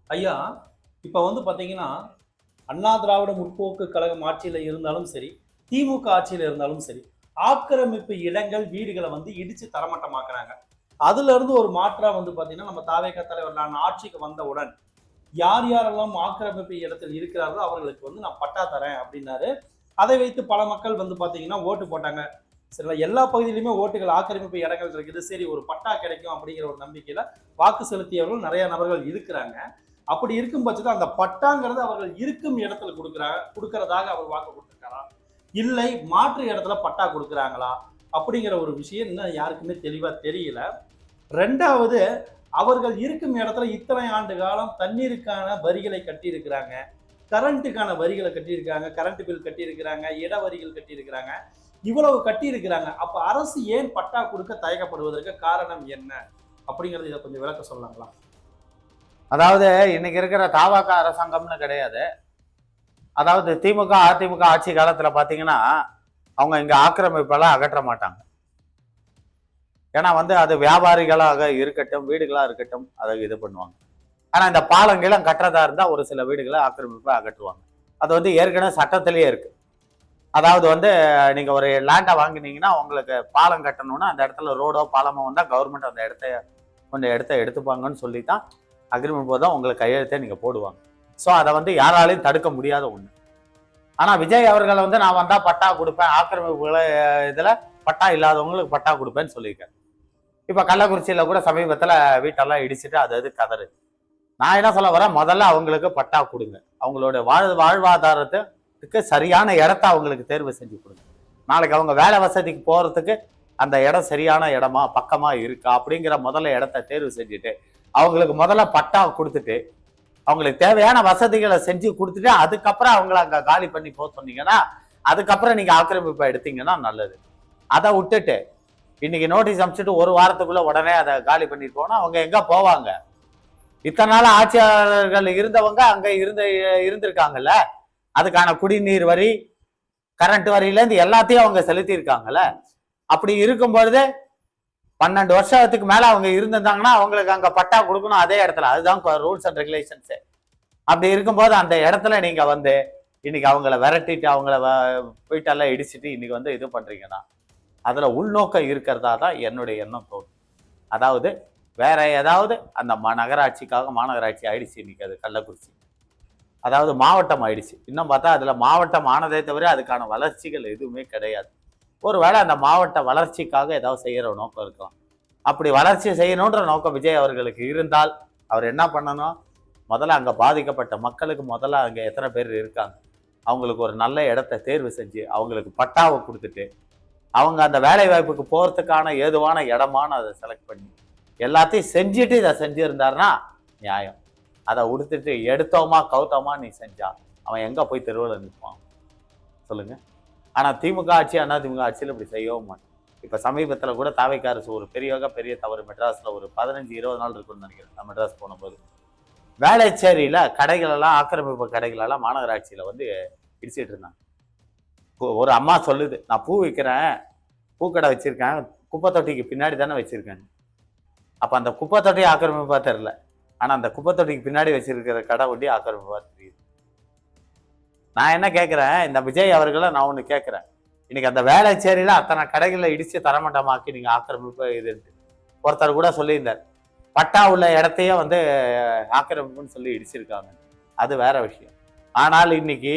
ஐயா, இப்ப வந்து பாத்தீங்கன்னா, அண்ணா திராவிட முற்போக்கு கழகம் ஆட்சியில இருந்தாலும் சரி, திமுக ஆட்சியில இருந்தாலும் சரி, ஆக்கிரமிப்பு இடங்கள், வீடுகளை வந்து இடிச்சு தரமட்டமாக்குறாங்க. அதுல இருந்து ஒரு மாற்றா வந்து பாத்தீங்கன்னா, நம்ம தாவேகா தலைவர் நான் ஆட்சிக்கு வந்தவுடன், யார் யாரெல்லாம் ஆக்கிரமிப்பு இடத்தில் இருக்கிறார்களோ அவர்களுக்கு வந்து நான் பட்டா தரேன் அப்படின்னாரு. அதை வைத்து பல மக்கள் வந்து பாத்தீங்கன்னா ஓட்டு போட்டாங்க. சரிங்களா? எல்லா பகுதியிலுமே ஓட்டுகள் ஆக்கிரமிப்பு இடங்கள் இருக்குது. சரி ஒரு பட்டா கிடைக்கும் அப்படிங்கிற ஒரு நம்பிக்கையில வாக்கு செலுத்தியவர்கள் நிறைய நபர்கள் இருக்கிறாங்க. அப்படி இருக்கும் பட்சத்தில் அந்த பட்டாங்கிறது அவர்கள் இருக்கும் இடத்துல கொடுக்கறதாக அவர் வாக்கு கொடுத்திருக்காரா, இல்லை மாற்று இடத்துல பட்டா கொடுக்குறாங்களா அப்படிங்கிற ஒரு விஷயம் இன்னும் யாருக்குமே தெளிவா தெரியல. ரெண்டாவது, அவர்கள் இருக்கும் இடத்துல இத்தனை ஆண்டு காலம் தண்ணீருக்கான வரிகளை கட்டி இருக்கிறாங்க, கரண்ட்டுக்கான வரிகளை கட்டியிருக்காங்க, கரண்ட் பில் கட்டியிருக்கிறாங்க, இட வரிகள் கட்டியிருக்கிறாங்க, இவ்வளவு கட்டியிருக்கிறாங்க. அப்ப அரசு ஏன் பட்டா கொடுக்க தயக்கப்படுவதற்கு காரணம் என்ன அப்படிங்கறது இதை கொஞ்சம் விளக்க சொல்லலாங்களா? அதாவது இன்னைக்கு இருக்கிற தாவாக அரசாங்கம்னு கிடையாது. அதாவது திமுக அதிமுக ஆட்சி காலத்துல பாத்தீங்கன்னா அவங்க இங்க ஆக்கிரமிப்பெல்லாம் அகற்ற மாட்டாங்க. ஏன்னா அது வியாபாரிகளாக இருக்கட்டும், வீடுகளா இருக்கட்டும், அதை இது பண்ணுவாங்க. ஆனா இந்த பாலங்கெல்லாம் கட்டுறதா இருந்தா ஒரு சில வீடுகளை ஆக்கிரமிப்பை அகற்றுவாங்க. அது ஏற்கனவே சட்டத்திலேயே இருக்கு. அதாவது நீங்க ஒரு லேண்டை வாங்கினீங்கன்னா உங்களுக்கு பாலம் கட்டணும்னா அந்த இடத்துல ரோடோ பாலமோ வந்தா கவர்மெண்ட் அந்த கொஞ்சம் இடத்த எடுத்துப்பாங்கன்னு சொல்லித்தான் அக்ரிமெண்ட் போது தான் உங்களுக்கு கையெழுத்தே நீங்க போடுவாங்க. ஸோ அதை யாராலையும் தடுக்க முடியாத ஒண்ணு. ஆனா விஜய் அவர்கள் நான் வந்தா பட்டா கொடுப்பேன், ஆக்கிரமிப்புகளை இதுல பட்டா இல்லாதவங்களுக்கு பட்டா கொடுப்பேன்னு சொல்லியிருக்காரு. இப்ப கள்ளக்குறிச்சியில கூட சமீபத்துல வீட்டெல்லாம் இடிச்சுட்டு அது கதறு. நான் என்ன சொல்ல வரேன், முதல்ல அவங்களுக்கு பட்டா கொடுங்க. அவங்களோட வாழ்வாதாரத்துக்கு சரியான இடத்த அவங்களுக்கு தேர்வு செஞ்சு கொடுங்க. நாளைக்கு அவங்க வேலை வசதிக்கு போறதுக்கு அந்த இடம் சரியான இடமா பக்கமா இருக்கா அப்படிங்கிற முதல்ல இடத்த தேர்வு செஞ்சுட்டு அவங்களுக்கு முதல்ல பட்டா கொடுத்துட்டு அவங்களுக்கு தேவையான வசதிகளை செஞ்சு கொடுத்துட்டு அதுக்கப்புறம் அவங்கள அங்க காலி பண்ணி போக சொன்னீங்கன்னா, அதுக்கப்புறம் நீங்க ஆக்கிரமிப்பை எடுத்தீங்கன்னா நல்லது. அதை விட்டுட்டு இன்னைக்கு நோட்டீஸ் அனுப்பிச்சுட்டு ஒரு வாரத்துக்குள்ள உடனே அதை காலி பண்ணிட்டு போனா அவங்க எங்க போவாங்க? இத்தனை நாள் ஆட்சியாளர்கள் இருந்தவங்க அங்க இருந்திருக்காங்கல்ல, அதுக்கான குடிநீர் வரி, கரண்ட் வரியில இருந்து எல்லாத்தையும் அவங்க செலுத்தி இருக்காங்கல்ல. அப்படி இருக்கும்பொழுது 12 வருஷத்துக்கு மேல அவங்க இருந்திருந்தாங்கன்னா அவங்களுக்கு அங்க பட்டா கொடுக்கணும் அதே இடத்துல. அதுதான் ரூல்ஸ் அண்ட் ரெகுலேஷன்ஸ். அப்படி இருக்கும்போது அந்த இடத்துல நீங்க இன்னைக்கு அவங்கள விரட்டிட்டு அவங்கள போயிட்டெல்லாம் இடிச்சுட்டு இன்னைக்கு இது பண்றீங்கன்னா அதுல உள்நோக்கம் இருக்கிறதா தான் என்னுடைய எண்ணம் தோணும். அதாவது வேற ஏதாவது அந்த நகராட்சிக்காக மாநகராட்சி ஆயிடுச்சு. இன்னைக்கு அது கள்ளக்குறிச்சி அதாவது மாவட்டம் ஆயிடுச்சு. இன்னும் பார்த்தா அதுல மாவட்டம் ஆனதே தவிர அதுக்கான வளர்ச்சிகள் எதுவுமே கிடையாது. ஒருவேளை அந்த மாவட்ட வளர்ச்சிக்காக ஏதாவது செய்யற நோக்கம் இருக்கலாம். அப்படி வளர்ச்சி செய்யணுன்ற நோக்கம் விஜய் அவர்களுக்கு இருந்தால் அவர் என்ன பண்ணணும், முதல்ல அங்க பாதிக்கப்பட்ட மக்களுக்கு முதல்ல அங்க எத்தனை பேர் இருக்காங்க அவங்களுக்கு ஒரு நல்ல இடத்த தேர்வு செஞ்சு அவங்களுக்கு பட்டாவை கொடுத்துட்டு அவங்க அந்த வேலை வாய்ப்புக்கு போறதுக்கான ஏதுவான இடமான அதை செலக்ட் பண்ணி எல்லாத்தையும் செஞ்சுட்டு இதை செஞ்சிருந்தாருன்னா நியாயம். அதை உடுத்துட்டு எடுத்தோமா கவுத்தோமா நீ செஞ்சா அவன் எங்க போய் தெருவில் நிற்பான் சொல்லுங்க. ஆனா திமுக ஆட்சி அதிமுக ஆட்சியில் இப்படி செய்யவும் மாட்டேன். இப்ப சமீபத்துல கூட தாவேக்கா அரசு ஒரு பெரிய தவறு, மெட்ராஸ்ல ஒரு 15-20 நாள் இருக்குன்னு நினைக்கிறேன். நான் மெட்ராஸ் போன போது வேளச்சேரியில கடைகள் எல்லாம் ஆக்கிரமிப்பு கடைகள் எல்லாம் மாநகராட்சியில இடிச்சிட்டு இருந்தாங்க. ஒரு அம்மா சொல்லுது, நான் பூ விற்கிறேன், பூக்கடை வச்சிருக்கேன், குப்பை தொட்டிக்கு பின்னாடி தானே வச்சிருக்கேன். அப்ப அந்த குப்பை தொட்டி ஆக்கிரமிப்பா தெரியல, ஆனா அந்த குப்பை தொட்டிக்கு பின்னாடி வச்சிருக்கிற கடை ஒட்டி ஆக்கிரமிப்பா தெரியுது. நான் என்ன கேட்கிறேன், இந்த விஜய் அவர்களை நான் ஒண்ணு கேட்கிறேன், இன்னைக்கு அந்த வேளச்சேரியில அத்தனை கடைகளை இடிச்சு தரமட்டமாக்கி நீங்க ஆக்கிரமிப்பு இதுன்ட்டு ஒருத்தர் கூட சொல்லியிருந்தார். பட்டா உள்ள இடத்தையே ஆக்கிரமிப்புன்னு சொல்லி இடிச்சிருக்காங்க. அது வேற விஷயம். ஆனால் இன்னைக்கு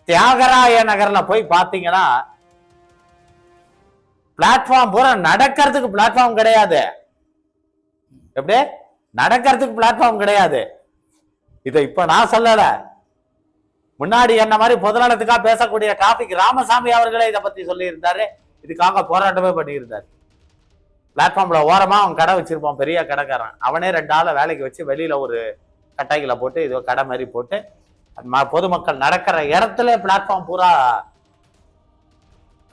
தியாகராய நகர்ல போய் பாத்தீங்கன்னா பிளாட்ஃபார்ம் பூரா நடக்கிறதுக்கு பிளாட்ஃபார்ம் கிடையாது. எப்படி நடக்கிறதுக்கு பிளாட்ஃபார்ம் கிடையாது. இதை இப்ப நான் சொல்லல, முன்னாடி என்ன மாதிரி பொதுநலத்துக்காக பேசக்கூடிய டிராபிக் ராமசாமி அவர்களே இதை பத்தி சொல்லி இருந்தாரு. இதுக்காக போராட்டமே பண்ணியிருந்தாரு. பிளாட்ஃபார்ம்ல ஓரமா அவன் கடை வச்சிருப்பான், பெரிய கடைக்காரன். அவனே 2 ஆளை வேலைக்கு வச்சு வெளியில ஒரு கட்டைகளை போட்டு இது கடை மாதிரி போட்டு பொதுமக்கள் நடக்கிற இடத்துல பிளாட்ஃபார்ம் பூரா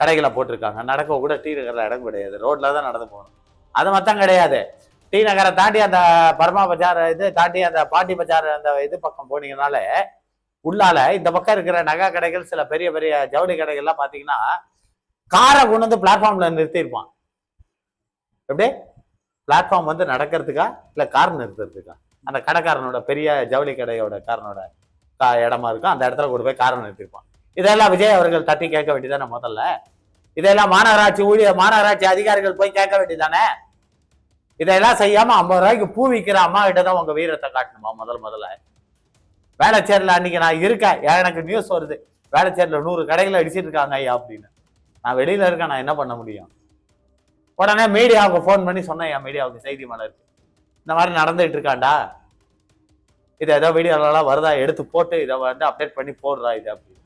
கடைகளை போட்டிருக்காங்க. நடக்க கூட டி நகர்ல இடம் கிடையாது, ரோட்ல தான் நடந்து போகணும். அது மட்டும் கிடையாது, டி நகரை தாண்டி அந்த பர்மா பஜார் தாண்டி அந்த பாண்டி பஜார் அந்த பக்கம் போனீங்கனாலே உள்ளால இந்த பக்கம் இருக்கிற நகை கடைகள், சில பெரிய பெரிய ஜவுளி கடைகள்லாம் பாத்தீங்கன்னா காரை கொண்டு வந்து பிளாட்ஃபார்ம்ல நிறுத்திருப்பான். எப்படி பிளாட்ஃபார்ம் நடக்கிறதுக்கா இல்ல கார் நிறுத்துறதுக்கா? அந்த கடைக்காரனோட பெரிய ஜவுளி கடையோட காரனோட இடமா இருக்கும், அந்த இடத்துல கொண்டு போய் காரணம் நிறுத்திருப்பான். இதெல்லாம் விஜய் அவர்கள் தட்டி கேட்க வேண்டியதானே முதல்ல? இதெல்லாம் மாநகராட்சி அதிகாரிகள் போய் கேட்க வேண்டியதானே? இதெல்லாம் செய்யாம 50 ரூபாய்க்கு பூ விற்கிற அம்மா கிட்டதான் உங்க வீரத்தை காட்டணுமா முதல்ல? வேளச்சேரியில அன்னைக்கு நான் இருக்கேன், எனக்கு நியூஸ் வருது, வேளச்சேரியில 100 கடைகளை அடிச்சிட்டு இருக்காங்க ஐயா அப்படின்னு. நான் வெளியில இருக்கேன், நான் என்ன பண்ண முடியும்? உடனே மீடியாவுக்கு போன் பண்ணி சொன்னேன், என் மீடியாவுக்கு செய்தி மலர் இந்த மாதிரி நடந்துட்டு இருக்காண்டா, இதை ஏதோ வீடியோலாம் வருதா எடுத்து போட்டு இதை வந்து அப்டேட் பண்ணி போடுறா இது அப்படின்னு.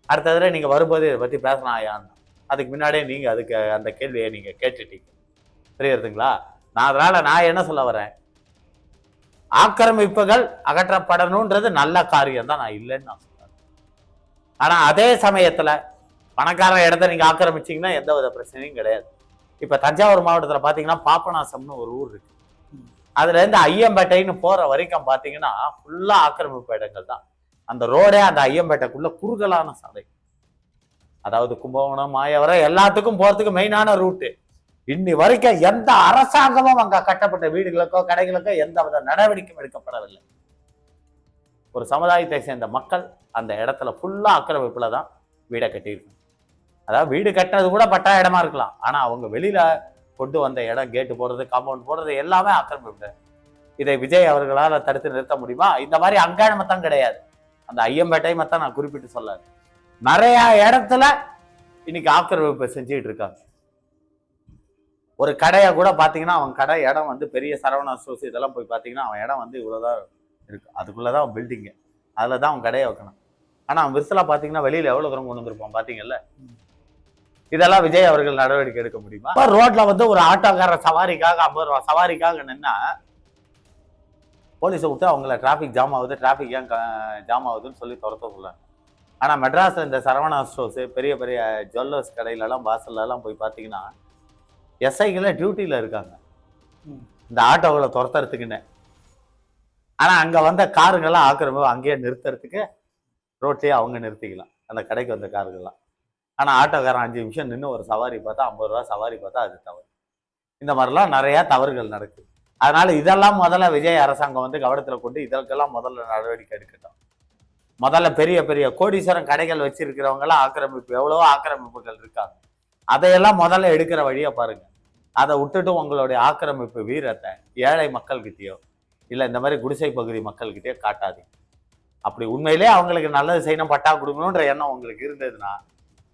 அடுத்ததுல நீங்க வரும்போது இதை பத்தி பேசலாம் ஐயான்னு. அதுக்கு முன்னாடியே நீங்க அதுக்கு அந்த கேள்வியை நீங்க கேட்டுட்டீங்க, புரியுறதுங்களா? அதனால நான் என்ன சொல்ல வரேன், ஆக்கிரமிப்புகள் அகற்றப்படணும்ன்றது நல்ல காரியம் தான், நான் இல்லைன்னு நான் சொல்றேன். ஆனா அதே சமயத்துல பணக்கார இடத்த நீங்க ஆக்கிரமிச்சீங்கன்னா எந்த வித பிரச்சனையும் கிடையாது. இப்ப தஞ்சாவூர் மாவட்டத்துல பாத்தீங்கன்னா பாபநாசம்னு ஒரு ஊர் இருக்கு, அதுல இருந்து ஐயம்பேட்டைன்னு போற வரைக்கும் பாத்தீங்கன்னா ஃபுல்லா ஆக்கிரமிப்பு இடங்கள் தான். அந்த ரோடே அந்த ஐயம்பேட்டைக்குள்ள குறுகலான சாலை, அதாவது கும்பகோணம் மாயவரம் எல்லாத்துக்கும் போறதுக்கு மெயினான ரூட்டு. இன்னி வரைக்கும் எந்த அரசாங்கமும் அங்க கட்டப்பட்ட வீடுகளுக்கோ கடைகளுக்கோ எந்த வித நடவடிக்கையும் எடுக்கப்படவில்லை. ஒரு சமுதாயத்தை சேர்ந்த மக்கள் அந்த இடத்துல ஃபுல்லா ஆக்கிரமிப்புல தான் வீடை கட்டியிருக்காங்க. அதாவது வீடு கட்டினது கூட பட்டா இடமா இருக்கலாம், ஆனா அவங்க வெளியில கொண்டு வந்த இடம், கேட்டு போடுறது, காம்பவுண்ட் போடுறது எல்லாமே ஆக்கிரமிப்பு. இதை விஜய் அவர்களால் தடுத்து நிறுத்த முடியுமா? இந்த மாதிரி அங்காளமத்தான் கிடையாது, அந்த ஐயம்பேட்டை மத்தான் நான் குறிப்பிட்டு சொல்லாது. நிறைய இடத்துல இன்னைக்கு ஆக்கிரமிப்பு செஞ்சுட்டு இருக்காங்க. ஒரு கடையை கூட பாத்தீங்கன்னா அவன் கடை இடம் வந்து பெரிய சரவணா ஸ்டோர்ஸ் இதெல்லாம் போய் பாத்தீங்கன்னா அவன் இடம் வந்து இவ்வளவுதான் இருக்கு, அதுக்குள்ளதான் அவன் பில்டிங்கு, அதுலதான் அவன் கடையை வைக்கணும். ஆனா அவன் விரிசலா பாத்தீங்கன்னா வெளியில எவ்வளவு தூரம் கொண்டு வந்திருப்பான் பாத்தீங்கல்ல. இதெல்லாம் விஜய் அவர்கள் நடவடிக்கை எடுக்க முடியுமா? ரோட்ல வந்து ஒரு ஆட்டோக்கார சவாரிக்காக 50 ரூபா சவாரிக்காக நின்னா போலீஸை விட்டு அவங்கள டிராபிக் ஜாம் ஆகுது, டிராபிக் ஏன் ஜாம் ஆகுதுன்னு சொல்லி துரத்த சொல்றாங்க. ஆனா மெட்ராஸ்ல இந்த சரவணா ஸ்டோர்ஸ் பெரிய பெரிய ஜுவல்லர்ஸ் கடையில எல்லாம் வாசல்ல எல்லாம் போய் பாத்தீங்கன்னா எஸ்ஐகள டியூட்டியில இருக்காங்க இந்த ஆட்டோகளை துரத்துறதுக்குன்னு. ஆனா அங்க வந்த காருங்கெல்லாம் ஆக்கிரமிப்பு அங்கேயே நிறுத்துறதுக்கு ரோட்லயே அவங்க நிறுத்திக்கலாம் அந்த கடைக்கு வந்த காருங்கெல்லாம். ஆனா ஆட்டோக்காரன் 5 நிமிஷம் நின்று ஒரு சவாரி பார்த்தா 50 ரூபா சவாரி பார்த்தா அது தவறு. இந்த மாதிரிலாம் நிறைய தவறுகள் நடக்குது. அதனால இதெல்லாம் முதல்ல விஜய் அரசாங்கம் வந்து கவனத்துல கொண்டு இதற்கெல்லாம் முதல்ல நடவடிக்கை எடுக்கட்டும். முதல்ல பெரிய பெரிய கோடீஸ்வரம் கடைகள் வச்சிருக்கிறவங்க எல்லாம் ஆக்கிரமிப்பு, எவ்வளவோ ஆக்கிரமிப்புகள் இருக்காங்க, அதையெல்லாம் முதல்ல எடுக்கிற வழியை பாருங்க. அதை விட்டுட்டு உங்களுடைய ஆக்கிரமிப்பு வீரத்தை ஏழை மக்கள்கிட்டயோ இல்லை இந்த மாதிரி குடிசை பகுதி மக்கள்கிட்டயோ காட்டாதீங்க. அப்படி உண்மையிலே அவங்களுக்கு நல்லது செய்யணும், பட்டா கொடுக்கணுன்ற எண்ணம் உங்களுக்கு இருந்ததுன்னா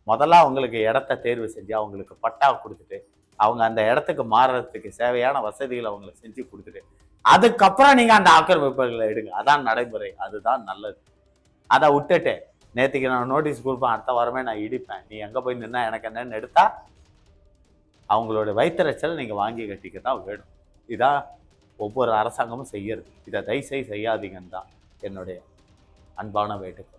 முதல்ல அவங்களுக்கு இடத்த தேர்வு செஞ்சு அவங்களுக்கு பட்டா கொடுத்துட்டு அவங்க அந்த இடத்துக்கு மாறுறதுக்கு தேவையான வசதிகளை அவங்களுக்கு செஞ்சு கொடுத்துட்டு அதுக்கப்புறம் நீங்க அந்த ஆக்கிரமிப்புகளை எடுங்க. அதான் நடைமுறை, அதுதான் நல்லது. அதை விட்டுட்டு நேற்றுக்கு நான் நோட்டீஸ் கொடுப்பேன், அடுத்த வாரமே நான் இடிப்பேன், நீ எங்க போய் நின்னா எனக்கு என்னன்னு எடுத்தா அவங்களோட வயிற்றுச்சல் நீங்க வாங்கி கட்டிக்க தான் வேணும். இதான் ஒவ்வொரு அரசாங்கமும் செய்யறது. இதை தயவுசெய்து செய்யாதீங்கன்னு தான் என்னுடைய அன்பான வேண்டுகோள்.